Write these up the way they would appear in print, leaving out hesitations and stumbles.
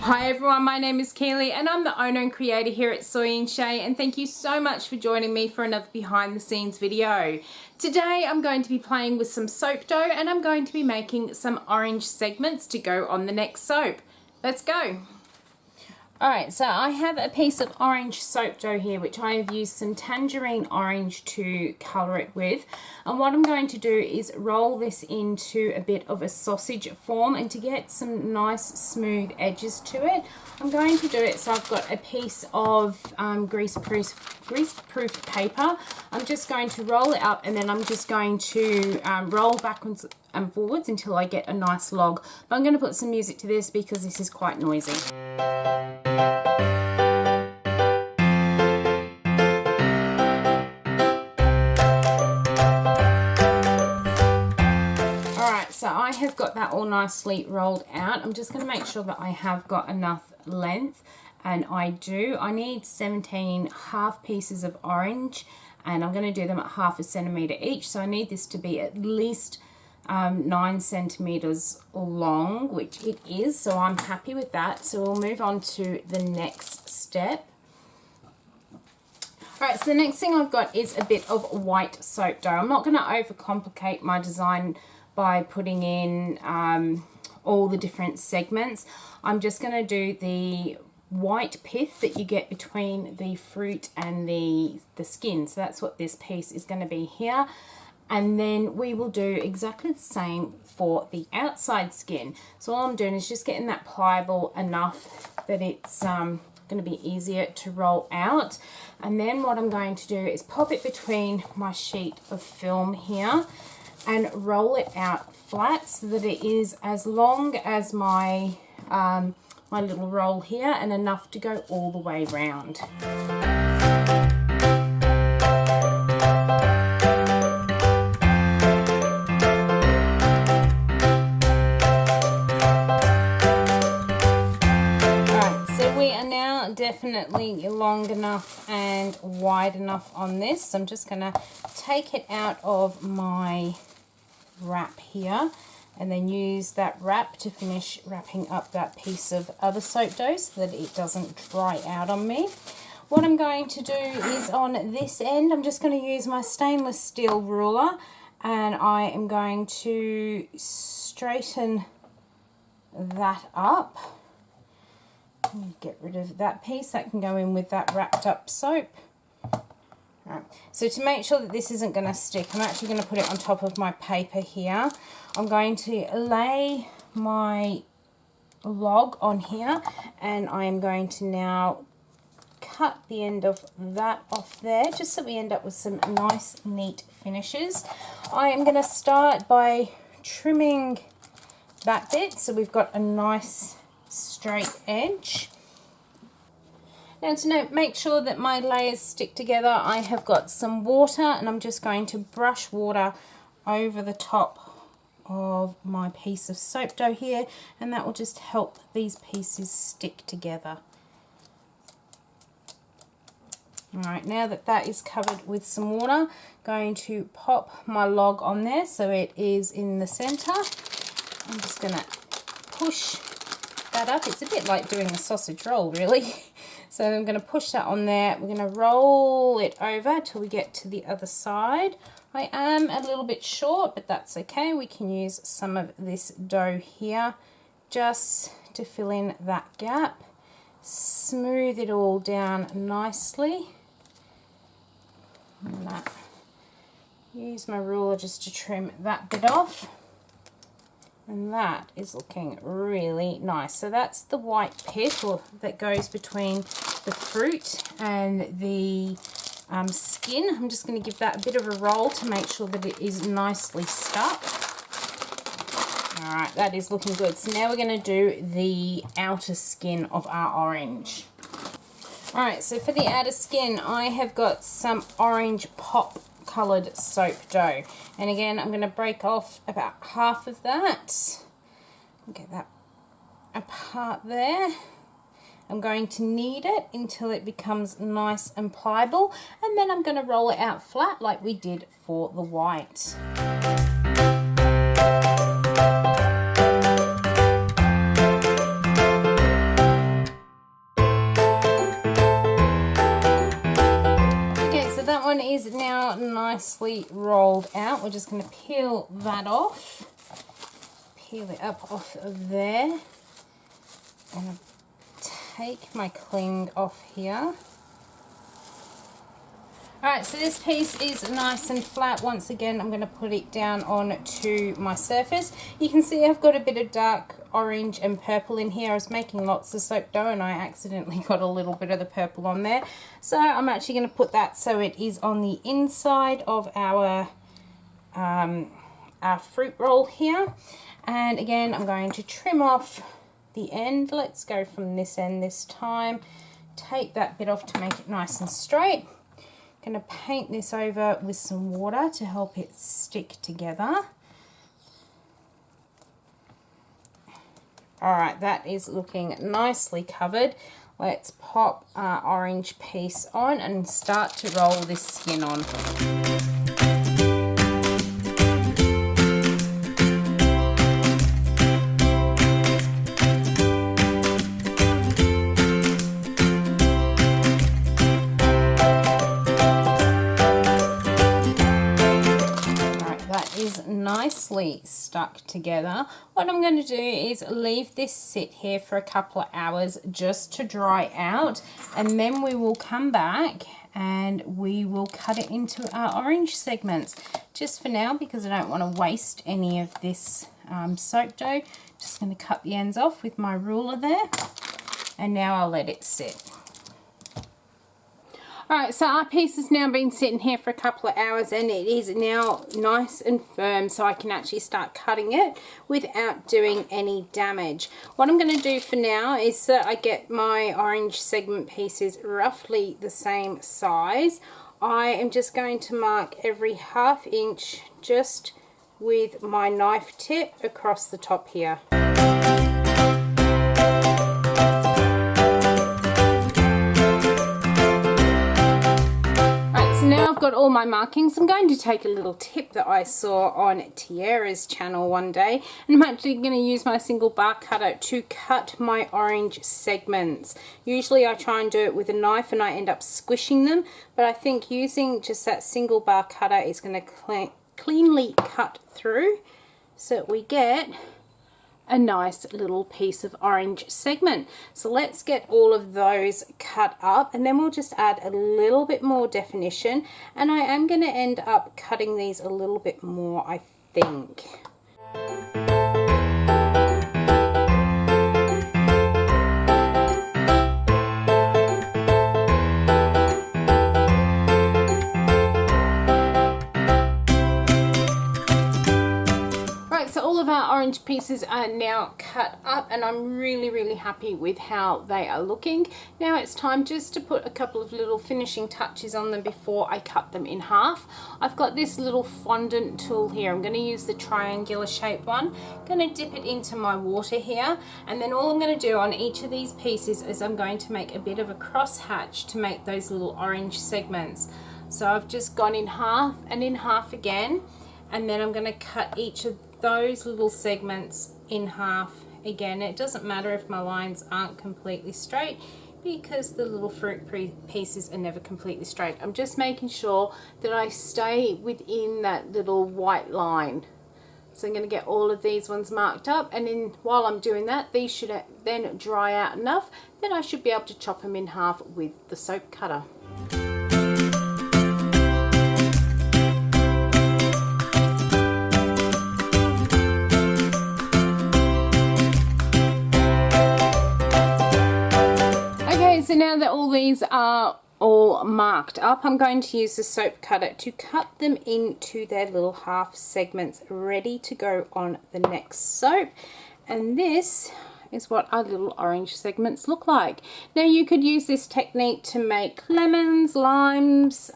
Hi everyone, my name is Keely and I'm the owner and creator here at Soy and Shea, and thank you so much for joining me for another behind the scenes video. Today I'm going to be playing with some soap dough and I'm going to be making some orange segments to go on the next soap. Let's go! Alright, so I have a piece of orange soap dough here which I have used some tangerine orange to colour it with, and what I'm going to do is roll this into a bit of a sausage form, and to get some nice smooth edges to it I'm going to do it so I've got a piece of grease-proof paper. I'm just going to roll it up and then I'm just going to roll backwards and forwards until I get a nice log. But I'm going to put some music to this because this is quite noisy. Alright, so I have got that all nicely rolled out. I'm just going to make sure that I have got enough length, and I do. I need 17 half pieces of orange and I'm going to do them at 1/2 centimetre each, so I need this to be at least 9 centimeters long, which it is, so I'm happy with that. So we'll move on to the next step. Alright, so the next thing I've got is a bit of white soap dough. I'm not going to overcomplicate my design by putting in all the different segments. I'm just going to do the white pith that you get between the fruit and the skin. So that's what this piece is going to be here. And then we will do exactly the same for the outside skin. So all I'm doing is just getting that pliable enough that it's going to be easier to roll out. And then what I'm going to do is pop it between my sheet of film here and roll it out flat so that it is as long as my my little roll here and enough to go all the way round. Definitely long enough and wide enough on this. So I'm just going to take it out of my wrap here and then use that wrap to finish wrapping up that piece of other soap dough so that it doesn't dry out on me. What I'm going to do is on this end, I'm just going to use my stainless steel ruler and I am going to straighten that up. Get rid of that piece that can go in with that wrapped up soap. Right. So to make sure that this isn't going to stick, I'm actually going to put it on top of my paper here. I'm going to lay my log on here and I am going to now cut the end of that off there just so we end up with some nice neat finishes. I am going to start by trimming that bit so we've got a nice straight edge. Now to make sure that my layers stick together, I have got some water and I'm just going to brush water over the top of my piece of soap dough here, and that will just help these pieces stick together. Alright, now that that is covered with some water, I'm going to pop my log on there so it is in the center. I'm just going to push that up. It's a bit like doing a sausage roll really. So I'm going to push that on there. We're going to roll it over till we get to the other side. I am a little bit short, but that's okay. We can use some of this dough here just to fill in that gap. Smooth it all down nicely. And that. Use my ruler just to trim that bit off. And that is looking really nice. So that's the white pith that goes between the fruit and the skin. I'm just going to give that a bit of a roll to make sure that it is nicely stuck. Alright, that is looking good. So now we're going to do the outer skin of our orange. Alright, so for the outer skin, I have got some orange pop coloured soap dough, and again I'm going to break off about half of that. Get that apart there. I'm going to knead it until it becomes nice and pliable, and then I'm going to roll it out flat like we did for the white. we're just going to peel that off. Peel it up off of there. I'm going to take my cling off here. Alright, so this piece is nice and flat. Once again, I'm going to put it down onto my surface. You can see I've got a bit of dark orange and purple in here. I was making lots of soap dough and I accidentally got a little bit of the purple on there. So I'm actually going to put that so it is on the inside of our fruit roll here. And again, I'm going to trim off the end. Let's go from this end this time. Take that bit off to make it nice and straight. Going to paint this over with some water to help it stick together. Alright, that is looking nicely covered. Let's pop our orange piece on and start to roll this skin on. Nicely stuck together. What I'm going to do is leave this sit here for a couple of hours just to dry out, and then we will come back and we will cut it into our orange segments. Just for now, because I don't want to waste any of this soap dough, just going to cut the ends off with my ruler there, and now I'll let it sit. Alright, so our piece has now been sitting here for a couple of hours and it is now nice and firm, so I can actually start cutting it without doing any damage. What I'm going to do for now is that I get my orange segment pieces roughly the same size. I am just going to mark every ½ inch just with my knife tip across the top here. Now I've got all my markings. I'm going to take a little tip that I saw on Tiara's channel one day, and I'm actually going to use my single bar cutter to cut my orange segments. Usually I try and do it with a knife and I end up squishing them, but I think using just that single bar cutter is going to cleanly cut through so that we get a nice little piece of orange segment. So let's get all of those cut up, and then we'll just add a little bit more definition, and I am going to end up cutting these a little bit more, I think. Orange pieces are now cut up and I'm really happy with how they are looking. Now it's time just to put a couple of little finishing touches on them before I cut them in half. I've got this little fondant tool here. I'm going to use the triangular shaped one. I'm going to dip it into my water here, and then all I'm going to do on each of these pieces is I'm going to make a bit of a cross hatch to make those little orange segments. So I've just gone in half and in half again, and then I'm going to cut each of those little segments in half again. It doesn't matter if my lines aren't completely straight because the little fruit pieces are never completely straight. I'm just making sure that I stay within that little white line. So I'm going to get all of these ones marked up, and then while I'm doing that, these should then dry out enough, then I should be able to chop them in half with the soap cutter. So now that all these are all marked up, I'm going to use the soap cutter to cut them into their little half segments ready to go on the next soap. And this is what our little orange segments look like. Now you could use this technique to make lemons, limes,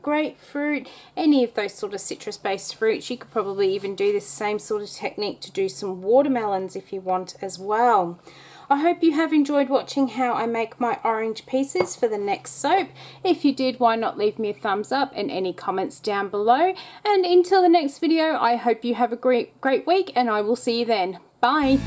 grapefruit, any of those sort of citrus based fruits. You could probably even do this same sort of technique to do some watermelons if you want as well. I hope you have enjoyed watching how I make my orange pieces for the next soap. If you did, why not leave me a thumbs up and any comments down below. And until the next video, I hope you have a great week, and I will see you then. Bye.